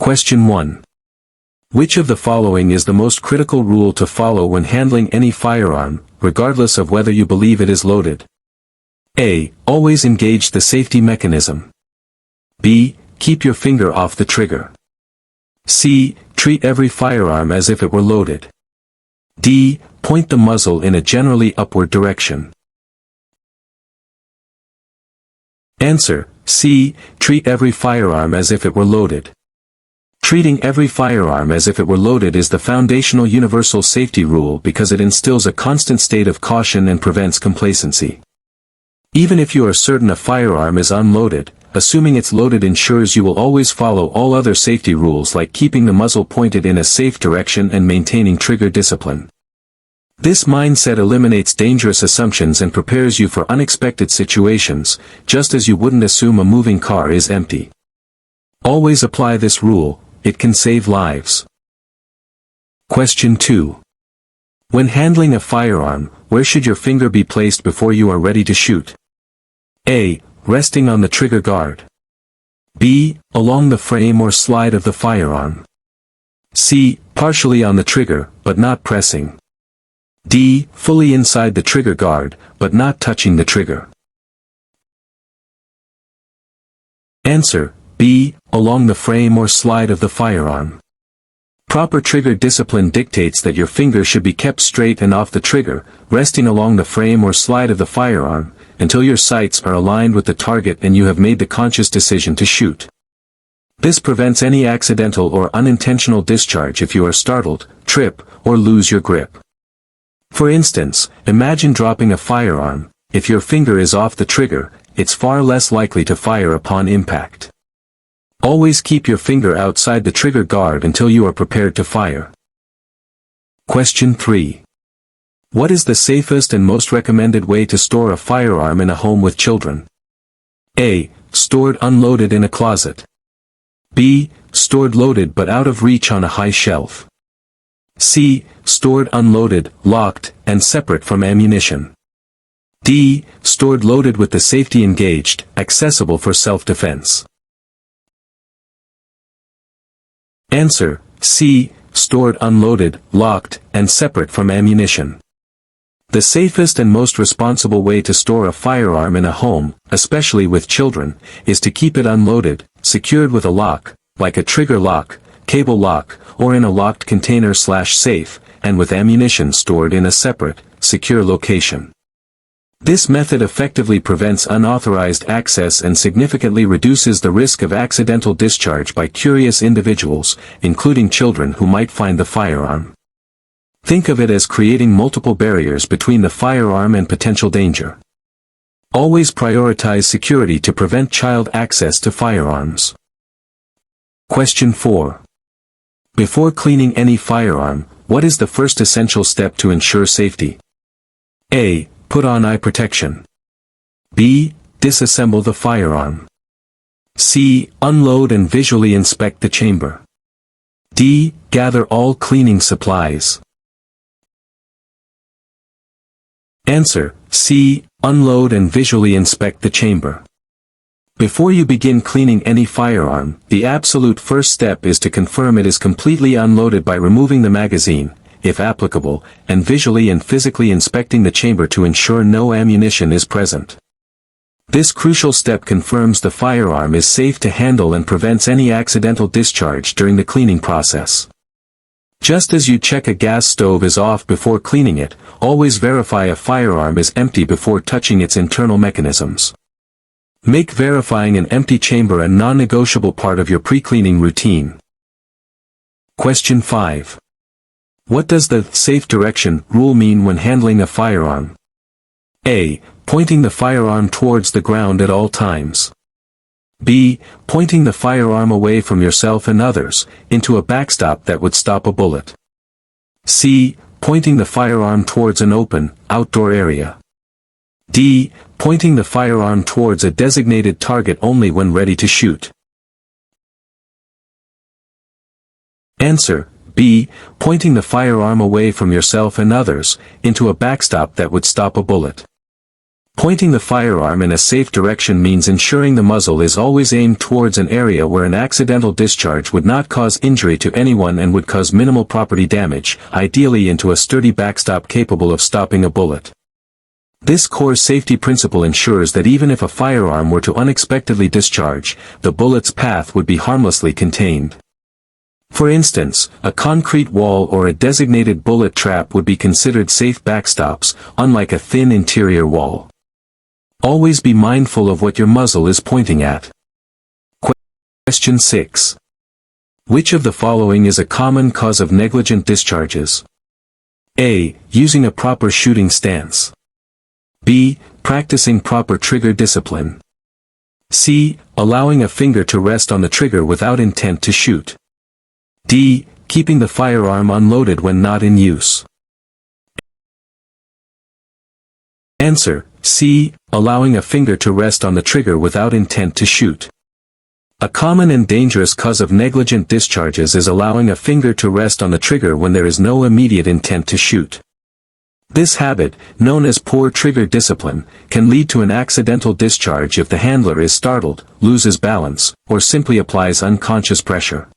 Question 1. Which of the following is the most critical rule to follow when handling any firearm, regardless of whether you believe it is loaded? A. Always engage the safety mechanism. B. Keep your finger off the trigger. C. Treat every firearm as if it were loaded. D. Point the muzzle in a generally upward direction. Answer: C. Treat every firearm as if it were loaded. Treating every firearm as if it were loaded is the foundational universal safety rule because it instills a constant state of caution and prevents complacency. Even if you are certain a firearm is unloaded, assuming it's loaded ensures you will always follow all other safety rules like keeping the muzzle pointed in a safe direction and maintaining trigger discipline. This mindset eliminates dangerous assumptions and prepares you for unexpected situations, just as you wouldn't assume a moving car is empty. Always apply this rule, it can save lives. Question 2. When handling a firearm, where should your finger be placed before you are ready to shoot? A. Resting on the trigger guard. B. Along the frame or slide of the firearm. C. Partially on the trigger, but not pressing. D. Fully inside the trigger guard, but not touching the trigger. Answer: B. Along the frame or slide of the firearm. Proper trigger discipline dictates that your finger should be kept straight and off the trigger, resting along the frame or slide of the firearm, until your sights are aligned with the target and you have made the conscious decision to shoot. This prevents any accidental or unintentional discharge if you are startled, trip, or lose your grip. For instance, imagine dropping a firearm. If your finger is off the trigger, it's far less likely to fire upon impact. Always keep your finger outside the trigger guard until you are prepared to fire. Question 3. What is the safest and most recommended way to store a firearm in a home with children? A. Stored unloaded in a closet. B. Stored loaded but out of reach on a high shelf. C. Stored unloaded, locked, and separate from ammunition. D. Stored loaded with the safety engaged, accessible for self-defense. Answer: C. Stored unloaded, locked, and separate from ammunition. The safest and most responsible way to store a firearm in a home, especially with children, is to keep it unloaded, secured with a lock, like a trigger lock, cable lock, or in a locked container/safe, and with ammunition stored in a separate, secure location. This method effectively prevents unauthorized access and significantly reduces the risk of accidental discharge by curious individuals, including children who might find the firearm. Think of it as creating multiple barriers between the firearm and potential danger. Always prioritize security to prevent child access to firearms. Question 4. Before cleaning any firearm, what is the first essential step to ensure safety? A. Put on eye protection. B. Disassemble the firearm. C. Unload and visually inspect the chamber. D. Gather all cleaning supplies. Answer: C. Unload and visually inspect the chamber. Before you begin cleaning any firearm, the absolute first step is to confirm it is completely unloaded by removing the magazine, if applicable, and visually and physically inspecting the chamber to ensure no ammunition is present. This crucial step confirms the firearm is safe to handle and prevents any accidental discharge during the cleaning process. Just as you check a gas stove is off before cleaning it, always verify a firearm is empty before touching its internal mechanisms. Make verifying an empty chamber a non-negotiable part of your pre-cleaning routine. Question 5. What does the safe direction rule mean when handling a firearm? A. Pointing the firearm towards the ground at all times. B. Pointing the firearm away from yourself and others, into a backstop that would stop a bullet. C. Pointing the firearm towards an open, outdoor area. D. Pointing the firearm towards a designated target only when ready to shoot. Answer: B. Pointing the firearm away from yourself and others, into a backstop that would stop a bullet. Pointing the firearm in a safe direction means ensuring the muzzle is always aimed towards an area where an accidental discharge would not cause injury to anyone and would cause minimal property damage, ideally into a sturdy backstop capable of stopping a bullet. This core safety principle ensures that even if a firearm were to unexpectedly discharge, the bullet's path would be harmlessly contained. For instance, a concrete wall or a designated bullet trap would be considered safe backstops, unlike a thin interior wall. Always be mindful of what your muzzle is pointing at. Question 6. Which of the following is a common cause of negligent discharges? A. Using a proper shooting stance. B. Practicing proper trigger discipline. C. Allowing a finger to rest on the trigger without intent to shoot. D. Keeping the firearm unloaded when not in use. Answer: C. Allowing a finger to rest on the trigger without intent to shoot. A common and dangerous cause of negligent discharges is allowing a finger to rest on the trigger when there is no immediate intent to shoot. This habit, known as poor trigger discipline, can lead to an accidental discharge if the handler is startled, loses balance, or simply applies unconscious pressure.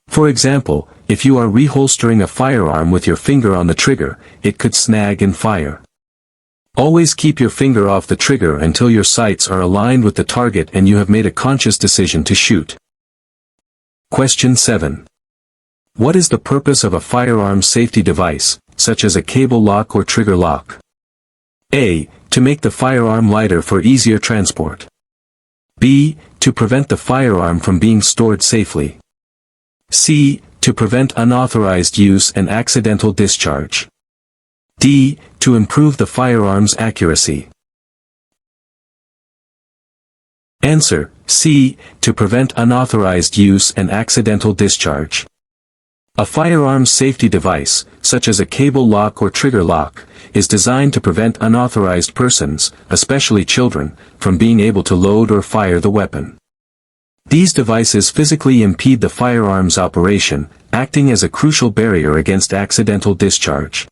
For example, if you are reholstering a firearm with your finger on the trigger, it could snag and fire. Always keep your finger off the trigger until your sights are aligned with the target and you have made a conscious decision to shoot. Question 7. What is the purpose of a firearm safety device, such as a cable lock or trigger lock? A. To make the firearm lighter for easier transport. B. To prevent the firearm from being stored safely. C. To prevent unauthorized use and accidental discharge. D. To improve the firearm's accuracy. Answer: C. To prevent unauthorized use and accidental discharge. A firearm safety device, such as a cable lock or trigger lock, is designed to prevent unauthorized persons, especially children, from being able to load or fire the weapon. These devices physically impede the firearm's operation, acting as a crucial barrier against accidental discharge.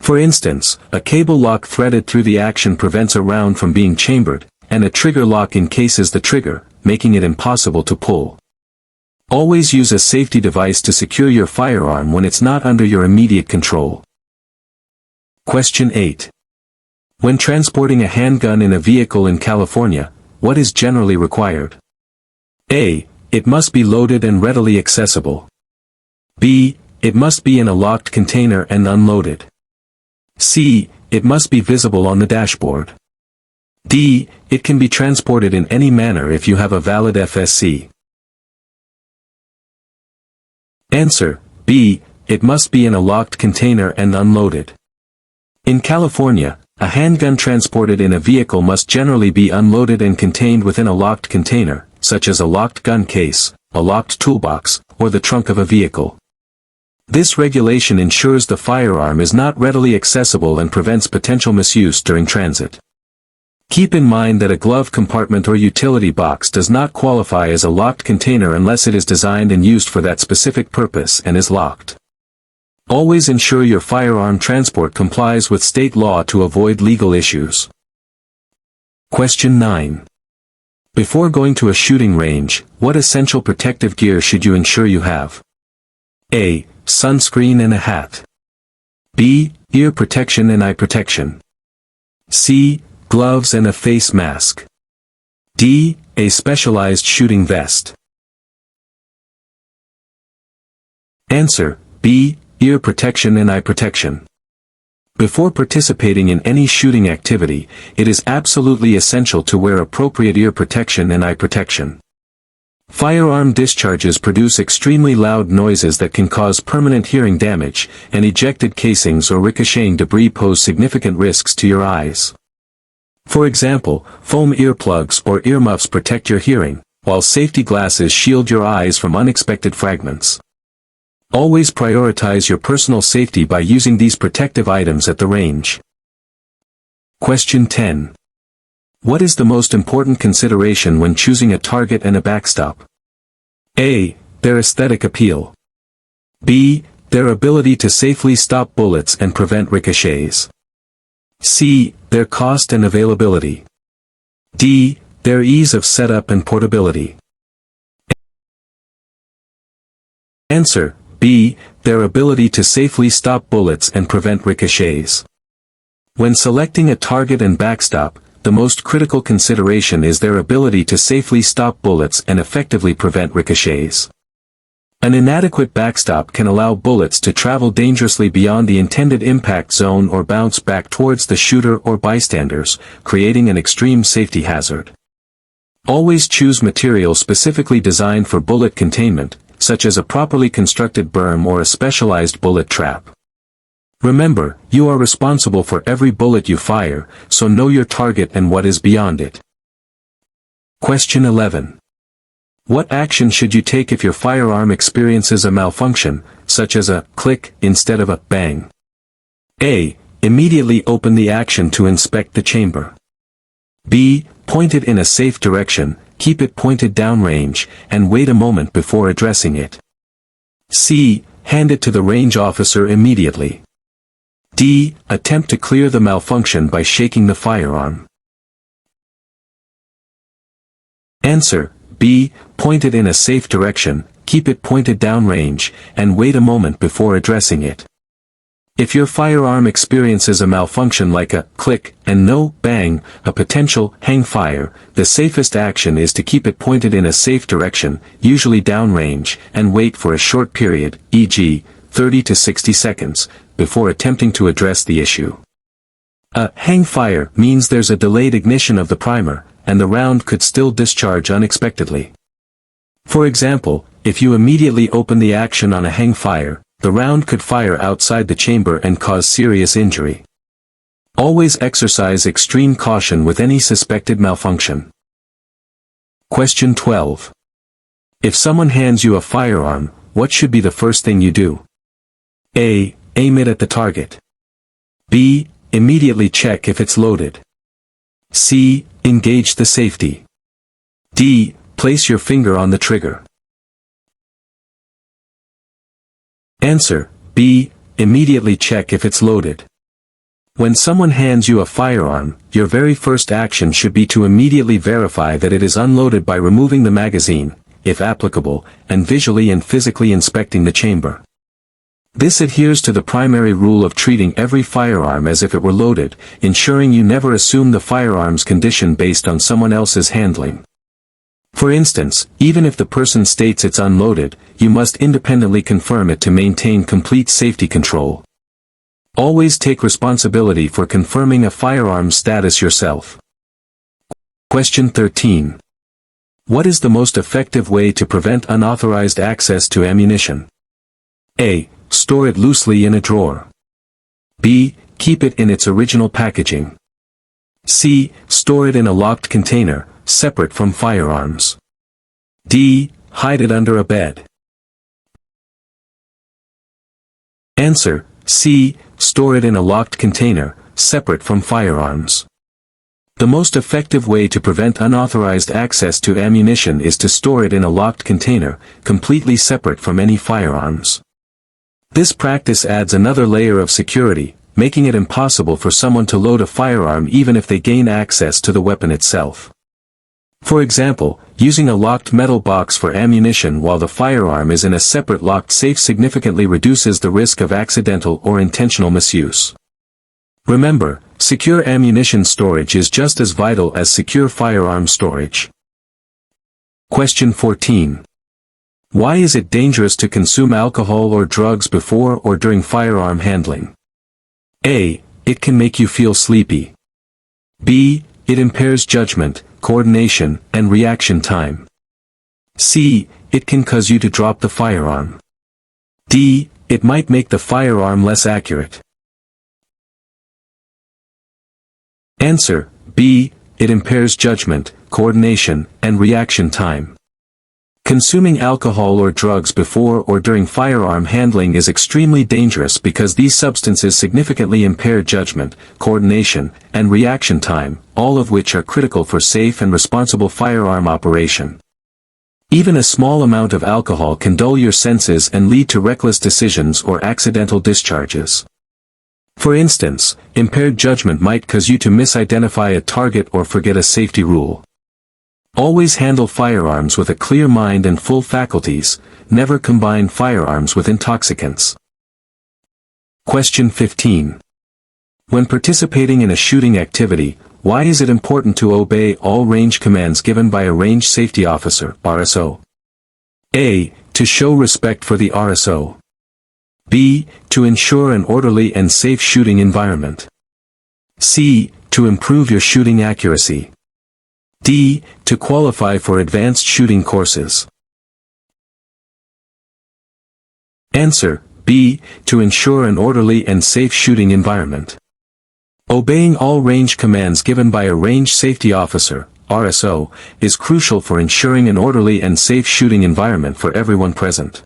For instance, a cable lock threaded through the action prevents a round from being chambered, and a trigger lock encases the trigger, making it impossible to pull. Always use a safety device to secure your firearm when it's not under your immediate control. Question 8. When transporting a handgun in a vehicle in California, what is generally required? A. It must be loaded and readily accessible. B. It must be in a locked container and unloaded. C. It must be visible on the dashboard. D. It can be transported in any manner if you have a valid FSC. Answer: B. It must be in a locked container and unloaded. In California, a handgun transported in a vehicle must generally be unloaded and contained within a locked container, such as a locked gun case, a locked toolbox, or the trunk of a vehicle. This regulation ensures the firearm is not readily accessible and prevents potential misuse during transit. Keep in mind that a glove compartment or utility box does not qualify as a locked container unless it is designed and used for that specific purpose and is locked. Always ensure your firearm transport complies with state law to avoid legal issues. Question 9. Before going to a shooting range, what essential protective gear should you ensure you have? A. Sunscreen and a hat. B. Ear protection and eye protection. C. Gloves and a face mask. D. A specialized shooting vest. Answer: B. Ear protection and eye protection. Before participating in any shooting activity, it is absolutely essential to wear appropriate ear protection and eye protection. Firearm discharges produce extremely loud noises that can cause permanent hearing damage, and ejected casings or ricocheting debris pose significant risks to your eyes. For example, foam earplugs or earmuffs protect your hearing, while safety glasses shield your eyes from unexpected fragments. Always prioritize your personal safety by using these protective items at the range. Question 10. What is the most important consideration when choosing a target and a backstop? A. Their aesthetic appeal. B. Their ability to safely stop bullets and prevent ricochets. C. Their cost and availability. D. Their ease of setup and portability. Answer: B. Their ability to safely stop bullets and prevent ricochets. When selecting a target and backstop, the most critical consideration is their ability to safely stop bullets and effectively prevent ricochets. An inadequate backstop can allow bullets to travel dangerously beyond the intended impact zone or bounce back towards the shooter or bystanders, creating an extreme safety hazard. Always choose material specifically designed for bullet containment, such as a properly constructed berm or a specialized bullet trap. Remember, you are responsible for every bullet you fire, so know your target and what is beyond it. Question 11. What action should you take if your firearm experiences a malfunction, such as a click instead of a bang? A. Immediately open the action to inspect the chamber. B. Point it in a safe direction, keep it pointed downrange, and wait a moment before addressing it. C. Hand it to the range officer immediately. D. Attempt to clear the malfunction by shaking the firearm. Answer: B. Point it in a safe direction, keep it pointed downrange, and wait a moment before addressing it. If your firearm experiences a malfunction like a click and no bang, a potential hang fire, the safest action is to keep it pointed in a safe direction, usually downrange, and wait for a short period, e.g., 30 to 60 seconds, before attempting to address the issue. A hang fire means there's a delayed ignition of the primer, and the round could still discharge unexpectedly. For example, if you immediately open the action on a hang fire, the round could fire outside the chamber and cause serious injury. Always exercise extreme caution with any suspected malfunction. Question 12. If someone hands you a firearm, what should be the first thing you do? A. Aim it at the target. B. Immediately check if it's loaded. C. Engage the safety. D. Place your finger on the trigger. Answer: B. Immediately check if it's loaded. When someone hands you a firearm, your very first action should be to immediately verify that it is unloaded by removing the magazine, if applicable, and visually and physically inspecting the chamber. This adheres to the primary rule of treating every firearm as if it were loaded, ensuring you never assume the firearm's condition based on someone else's handling. For instance, even if the person states it's unloaded, you must independently confirm it to maintain complete safety control. Always take responsibility for confirming a firearm's status yourself. Question 13. What is the most effective way to prevent unauthorized access to ammunition? A. Store it loosely in a drawer. B. Keep it in its original packaging. C. Store it in a locked container, separate from firearms. D. Hide it under a bed. Answer: C. Store it in a locked container, separate from firearms. The most effective way to prevent unauthorized access to ammunition is to store it in a locked container, completely separate from any firearms. This practice adds another layer of security, making it impossible for someone to load a firearm even if they gain access to the weapon itself. For example, using a locked metal box for ammunition while the firearm is in a separate locked safe significantly reduces the risk of accidental or intentional misuse. Remember, secure ammunition storage is just as vital as secure firearm storage. Question 14. Why is it dangerous to consume alcohol or drugs before or during firearm handling? A. It can make you feel sleepy. B. It impairs judgment, coordination, and reaction time. C. It can cause you to drop the firearm. D. It might make the firearm less accurate. Answer: B. It impairs judgment, coordination, and reaction time. Consuming alcohol or drugs before or during firearm handling is extremely dangerous because these substances significantly impair judgment, coordination, and reaction time, all of which are critical for safe and responsible firearm operation. Even a small amount of alcohol can dull your senses and lead to reckless decisions or accidental discharges. For instance, impaired judgment might cause you to misidentify a target or forget a safety rule. Always handle firearms with a clear mind and full faculties, never combine firearms with intoxicants. Question 15. When participating in a shooting activity, why is it important to obey all range commands given by a range safety officer, RSO? A. To show respect for the RSO. B. To ensure an orderly and safe shooting environment. C. To improve your shooting accuracy. D. To qualify for advanced shooting courses. Answer: B. To ensure an orderly and safe shooting environment. Obeying all range commands given by a range safety officer, RSO, is crucial for ensuring an orderly and safe shooting environment for everyone present.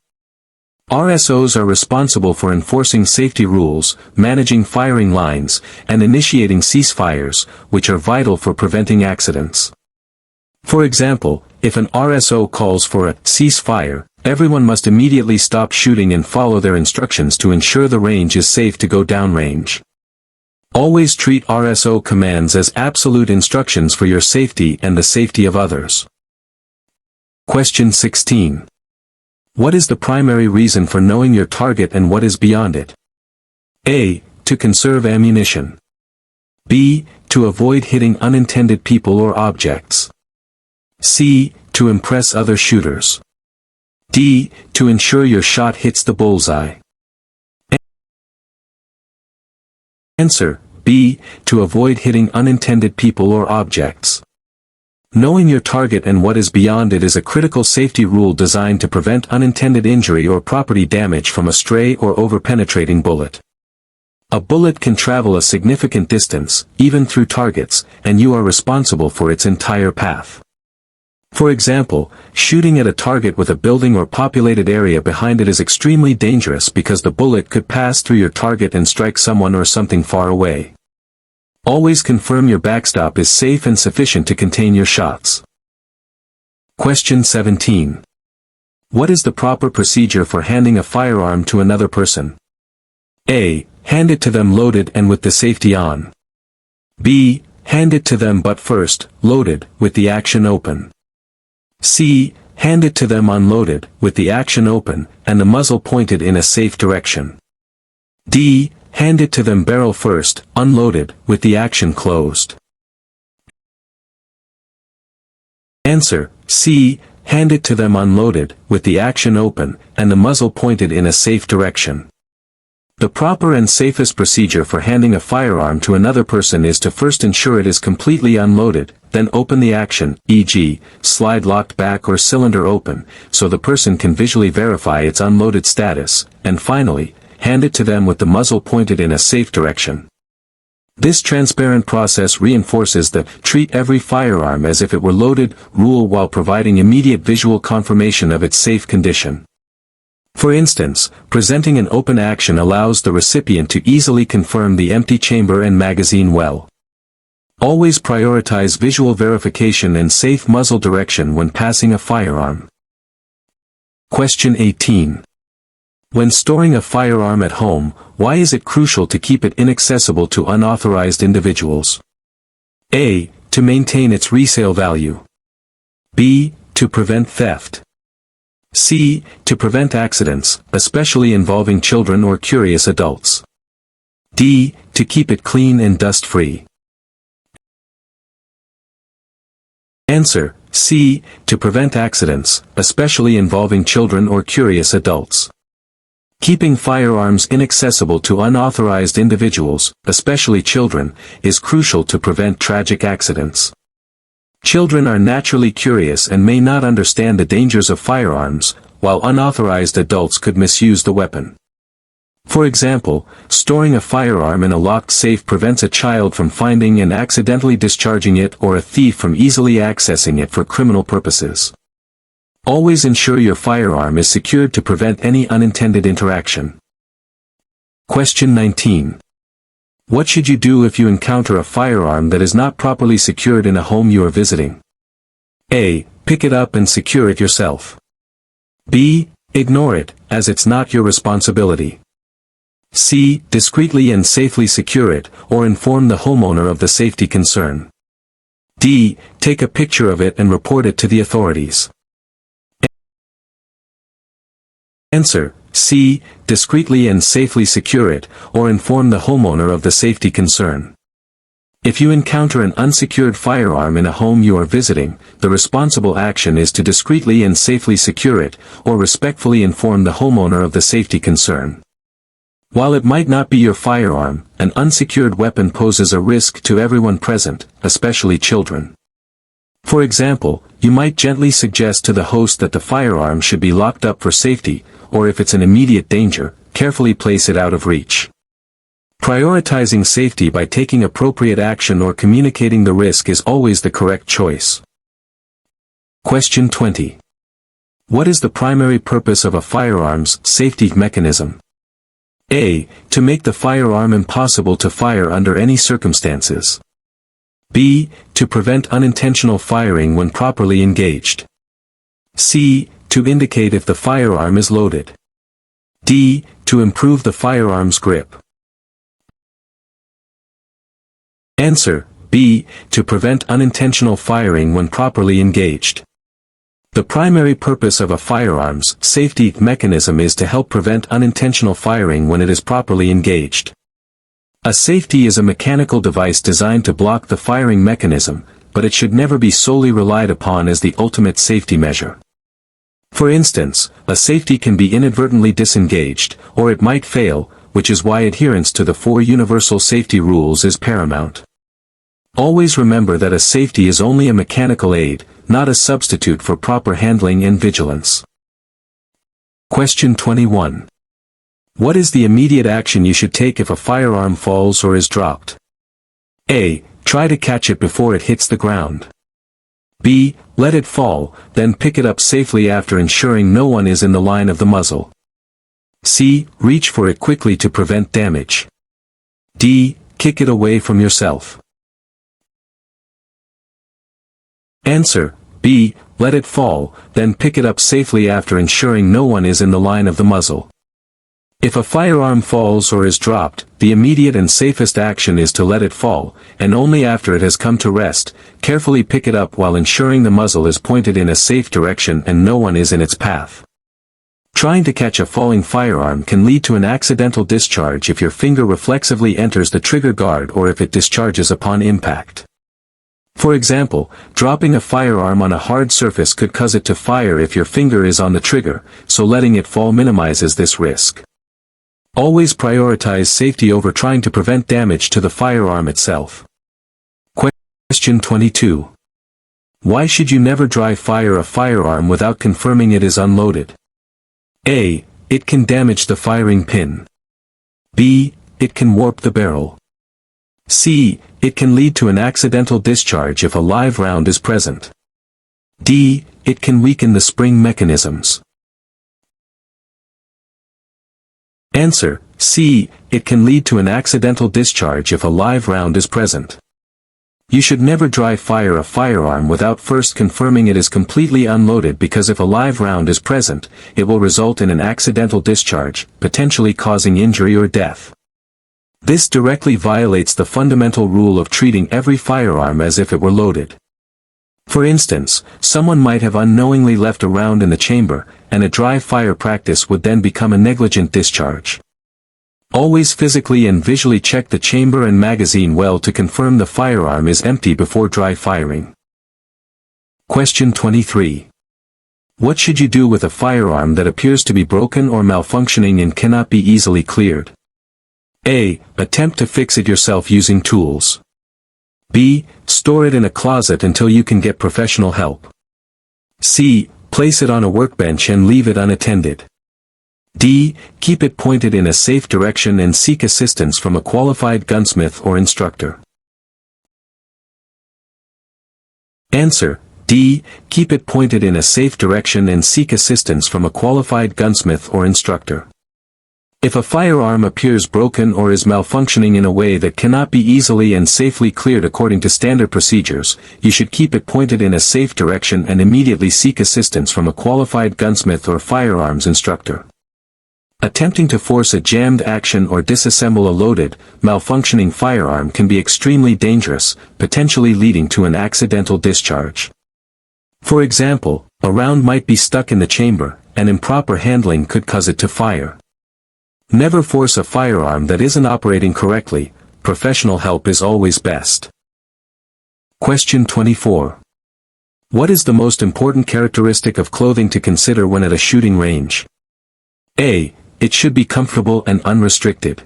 RSOs are responsible for enforcing safety rules, managing firing lines, and initiating ceasefires, which are vital for preventing accidents. For example, if an RSO calls for a ceasefire, everyone must immediately stop shooting and follow their instructions to ensure the range is safe to go downrange. Always treat RSO commands as absolute instructions for your safety and the safety of others. Question 16. What is the primary reason for knowing your target and what is beyond it? A. To conserve ammunition. B. To avoid hitting unintended people or objects. C. To impress other shooters. D. To ensure your shot hits the bullseye. Answer: B. To avoid hitting unintended people or objects. Knowing your target and what is beyond it is a critical safety rule designed to prevent unintended injury or property damage from a stray or over-penetrating bullet. A bullet can travel a significant distance, even through targets, and you are responsible for its entire path. For example, shooting at a target with a building or populated area behind it is extremely dangerous because the bullet could pass through your target and strike someone or something far away. Always confirm your backstop is safe and sufficient to contain your shots. Question 17. What is the proper procedure for handing a firearm to another person? A. Hand it to them loaded and with the safety on. B. Hand it to them but first, loaded, with the action open. C. Hand it to them unloaded, with the action open, and the muzzle pointed in a safe direction. D. Hand it to them barrel first, unloaded, with the action closed. Answer: C. Hand it to them unloaded, with the action open, and the muzzle pointed in a safe direction. The proper and safest procedure for handing a firearm to another person is to first ensure it is completely unloaded, then open the action, e.g., slide locked back or cylinder open, so the person can visually verify its unloaded status, and finally, hand it to them with the muzzle pointed in a safe direction. This transparent process reinforces the "treat every firearm as if it were loaded" rule while providing immediate visual confirmation of its safe condition. For instance, presenting an open action allows the recipient to easily confirm the empty chamber and magazine well. Always prioritize visual verification and safe muzzle direction when passing a firearm. Question 18. When storing a firearm at home, why is it crucial to keep it inaccessible to unauthorized individuals? A. To maintain its resale value. B. To prevent theft. C. To prevent accidents, especially involving children or curious adults. D. To keep it clean and dust-free. Answer: C. To prevent accidents, especially involving children or curious adults. Keeping firearms inaccessible to unauthorized individuals, especially children, is crucial to prevent tragic accidents. Children are naturally curious and may not understand the dangers of firearms, while unauthorized adults could misuse the weapon. For example, storing a firearm in a locked safe prevents a child from finding and accidentally discharging it or a thief from easily accessing it for criminal purposes. Always ensure your firearm is secured to prevent any unintended interaction. Question 19. What should you do if you encounter a firearm that is not properly secured in a home you are visiting? A. Pick it up and secure it yourself. B. Ignore it, as it's not your responsibility. C. Discreetly and safely secure it, or inform the homeowner of the safety concern. D. Take a picture of it and report it to the authorities. Answer: C. Discreetly and safely secure it, or inform the homeowner of the safety concern. If you encounter an unsecured firearm in a home you are visiting, the responsible action is to discreetly and safely secure it, or respectfully inform the homeowner of the safety concern. While it might not be your firearm, an unsecured weapon poses a risk to everyone present, especially children. For example, you might gently suggest to the host that the firearm should be locked up for safety, or if it's an immediate danger, carefully place it out of reach. Prioritizing safety by taking appropriate action or communicating the risk is always the correct choice. Question 20. What is the primary purpose of a firearm's safety mechanism? A. To make the firearm impossible to fire under any circumstances. B. To prevent unintentional firing when properly engaged. C. To indicate if the firearm is loaded. D. To improve the firearm's grip. Answer: B. To prevent unintentional firing when properly engaged. The primary purpose of a firearm's safety mechanism is to help prevent unintentional firing when it is properly engaged. A safety is a mechanical device designed to block the firing mechanism, but it should never be solely relied upon as the ultimate safety measure. For instance, a safety can be inadvertently disengaged, or it might fail, which is why adherence to the 4 universal safety rules is paramount. Always remember that a safety is only a mechanical aid, not a substitute for proper handling and vigilance. Question 21. What is the immediate action you should take if a firearm falls or is dropped? A. Try to catch it before it hits the ground. B. Let it fall, then pick it up safely after ensuring no one is in the line of the muzzle. C. Reach for it quickly to prevent damage. D. Kick it away from yourself. Answer: B. Let it fall, then pick it up safely after ensuring no one is in the line of the muzzle. If a firearm falls or is dropped, the immediate and safest action is to let it fall, and only after it has come to rest, carefully pick it up while ensuring the muzzle is pointed in a safe direction and no one is in its path. Trying to catch a falling firearm can lead to an accidental discharge if your finger reflexively enters the trigger guard or if it discharges upon impact. For example, dropping a firearm on a hard surface could cause it to fire if your finger is on the trigger, so letting it fall minimizes this risk. Always prioritize safety over trying to prevent damage to the firearm itself. Question 22. Why should you never dry fire a firearm without confirming it is unloaded? A. It can damage the firing pin. B. It can warp the barrel. C. It can lead to an accidental discharge if a live round is present. D. It can weaken the spring mechanisms. Answer: C. It can lead to an accidental discharge if a live round is present. You should never dry fire a firearm without first confirming it is completely unloaded, because if a live round is present, it will result in an accidental discharge, potentially causing injury or death. This directly violates the fundamental rule of treating every firearm as if it were loaded. For instance, someone might have unknowingly left a round in the chamber, and a dry fire practice would then become a negligent discharge. Always physically and visually check the chamber and magazine well to confirm the firearm is empty before dry firing. Question 23. What should you do with a firearm that appears to be broken or malfunctioning and cannot be easily cleared? A. Attempt to fix it yourself using tools. B. Store it in a closet until you can get professional help. C. Place it on a workbench and leave it unattended. D. Keep it pointed in a safe direction and seek assistance from a qualified gunsmith or instructor. Answer: D. Keep it pointed in a safe direction and seek assistance from a qualified gunsmith or instructor. If a firearm appears broken or is malfunctioning in a way that cannot be easily and safely cleared according to standard procedures, you should keep it pointed in a safe direction and immediately seek assistance from a qualified gunsmith or firearms instructor. Attempting to force a jammed action or disassemble a loaded, malfunctioning firearm can be extremely dangerous, potentially leading to an accidental discharge. For example, a round might be stuck in the chamber, and improper handling could cause it to fire. Never force a firearm that isn't operating correctly. Professional help is always best. Question 24. What is the most important characteristic of clothing to consider when at a shooting range? A. It should be comfortable and unrestricted.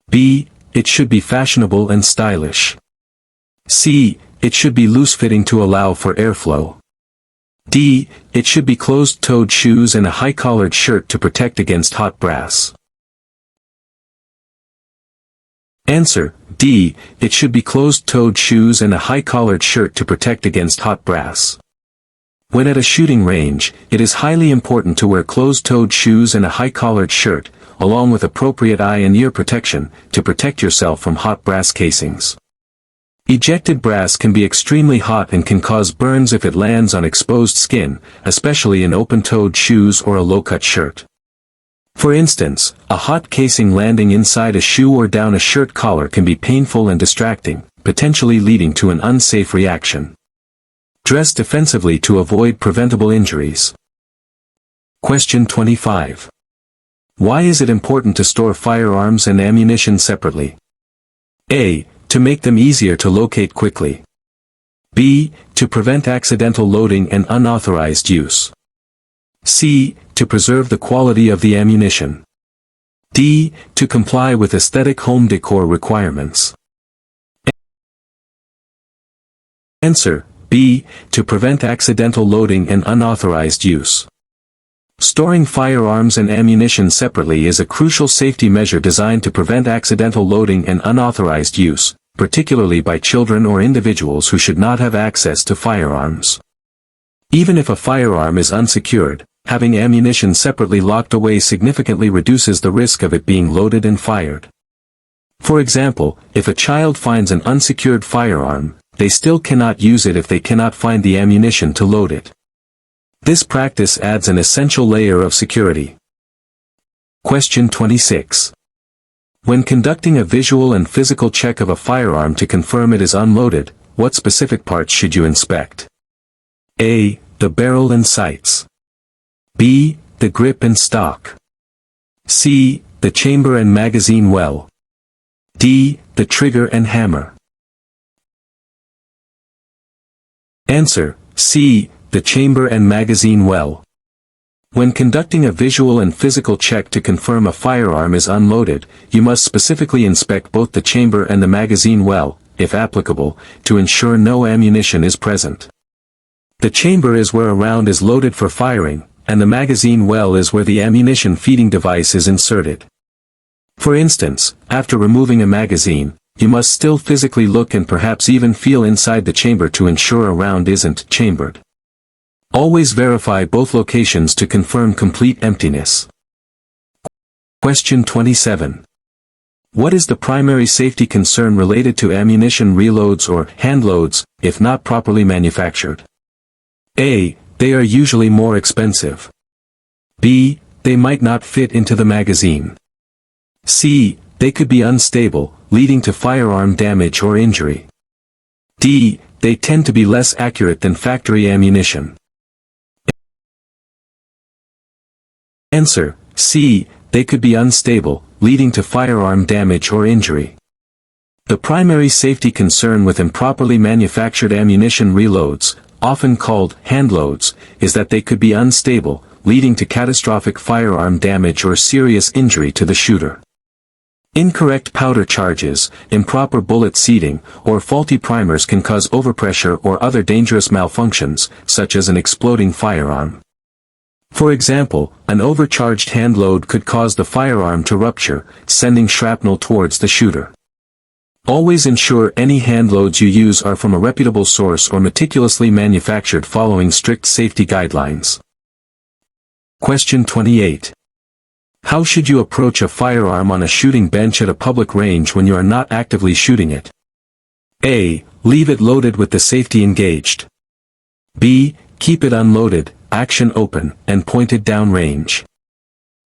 B. It should be fashionable and stylish. C. It should be loose-fitting to allow for airflow. D. It should be closed-toed shoes and a high-collared shirt to protect against hot brass. Answer: D. It should be closed-toed shoes and a high-collared shirt to protect against hot brass. When at a shooting range, it is highly important to wear closed-toed shoes and a high-collared shirt, along with appropriate eye and ear protection, to protect yourself from hot brass casings. Ejected brass can be extremely hot and can cause burns if it lands on exposed skin, especially in open-toed shoes or a low-cut shirt. For instance, a hot casing landing inside a shoe or down a shirt collar can be painful and distracting, potentially leading to an unsafe reaction. Dress defensively to avoid preventable injuries. Question 25. Why is it important to store firearms and ammunition separately? A. To make them easier to locate quickly. B. To prevent accidental loading and unauthorized use. C. To preserve the quality of the ammunition. D. To comply with aesthetic home decor requirements. Answer: B. To prevent accidental loading and unauthorized use. Storing firearms and ammunition separately is a crucial safety measure designed to prevent accidental loading and unauthorized use, particularly by children or individuals who should not have access to firearms. Even if a firearm is unsecured, having ammunition separately locked away significantly reduces the risk of it being loaded and fired. For example, if a child finds an unsecured firearm, they still cannot use it if they cannot find the ammunition to load it. This practice adds an essential layer of security. Question 26. When conducting a visual and physical check of a firearm to confirm it is unloaded, what specific parts should you inspect? A. The barrel and sights. B. The grip and stock. C. The chamber and magazine well. D. The trigger and hammer. Answer: C. The chamber and magazine well. When conducting a visual and physical check to confirm a firearm is unloaded, you must specifically inspect both the chamber and the magazine well, if applicable, to ensure no ammunition is present. The chamber is where a round is loaded for firing, and the magazine well is where the ammunition feeding device is inserted. For instance, after removing a magazine, you must still physically look and perhaps even feel inside the chamber to ensure a round isn't chambered. Always verify both locations to confirm complete emptiness. Question 27. What is the primary safety concern related to ammunition reloads or hand loads, if not properly manufactured? A. They are usually more expensive. B. They might not fit into the magazine. C. They could be unstable, leading to firearm damage or injury. D. They tend to be less accurate than factory ammunition. Answer: C. They could be unstable, leading to firearm damage or injury. The primary safety concern with improperly manufactured ammunition reloads, often called hand loads, is that they could be unstable, leading to catastrophic firearm damage or serious injury to the shooter. Incorrect powder charges, improper bullet seating, or faulty primers can cause overpressure or other dangerous malfunctions, such as an exploding firearm. For example, an overcharged hand load could cause the firearm to rupture, sending shrapnel towards the shooter. Always ensure any hand loads you use are from a reputable source or meticulously manufactured following strict safety guidelines. Question 28. How should you approach a firearm on a shooting bench at a public range when you are not actively shooting it? A. Leave it loaded with the safety engaged. B. Keep it unloaded, action open, and pointed down range.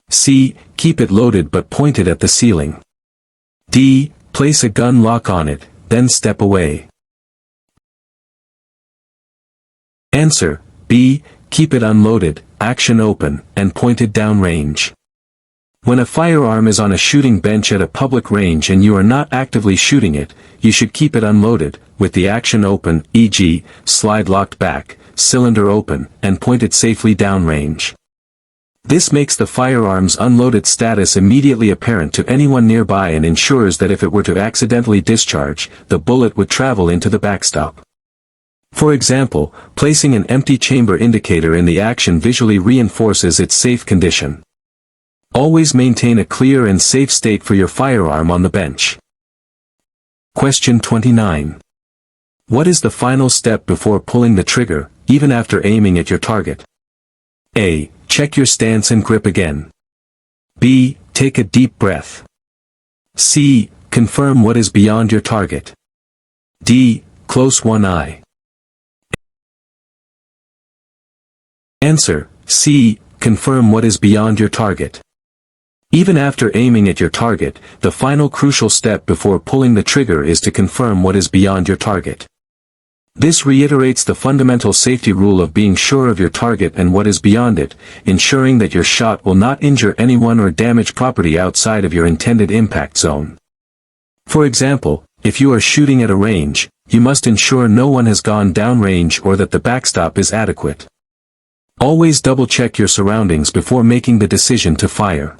C. Keep it loaded but pointed at the ceiling. D. Place a gun lock on it, then step away. Answer: B. Keep it unloaded, action open, and pointed downrange. When a firearm is on a shooting bench at a public range and you are not actively shooting it, you should keep it unloaded, with the action open, e.g., slide locked back, cylinder open, and pointed safely downrange. This makes the firearm's unloaded status immediately apparent to anyone nearby and ensures that if it were to accidentally discharge, the bullet would travel into the backstop. For example, placing an empty chamber indicator in the action visually reinforces its safe condition. Always maintain a clear and safe state for your firearm on the bench. Question 29. What is the final step before pulling the trigger, even after aiming at your target? A. Check your stance and grip again. B. Take a deep breath. C. Confirm what is beyond your target. D. Close one eye. Answer: C. Confirm what is beyond your target. Even after aiming at your target, the final crucial step before pulling the trigger is to confirm what is beyond your target. This reiterates the fundamental safety rule of being sure of your target and what is beyond it, ensuring that your shot will not injure anyone or damage property outside of your intended impact zone. For example, if you are shooting at a range, you must ensure no one has gone downrange or that the backstop is adequate. Always double-check your surroundings before making the decision to fire.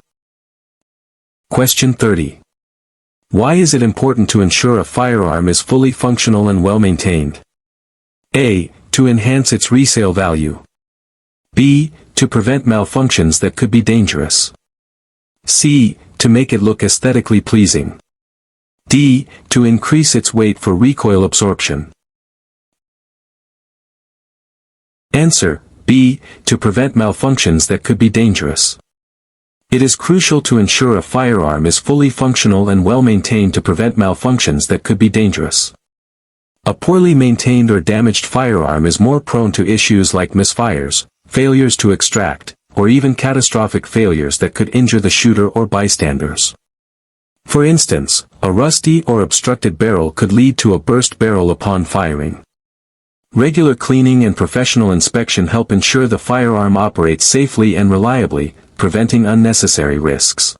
Question 30. Why is it important to ensure a firearm is fully functional and well-maintained? A. To enhance its resale value. B. To prevent malfunctions that could be dangerous. C. To make it look aesthetically pleasing. D. To increase its weight for recoil absorption. Answer: B. To prevent malfunctions that could be dangerous. It is crucial to ensure a firearm is fully functional and well-maintained to prevent malfunctions that could be dangerous. A poorly maintained or damaged firearm is more prone to issues like misfires, failures to extract, or even catastrophic failures that could injure the shooter or bystanders. For instance, a rusty or obstructed barrel could lead to a burst barrel upon firing. Regular cleaning and professional inspection help ensure the firearm operates safely and reliably, preventing unnecessary risks.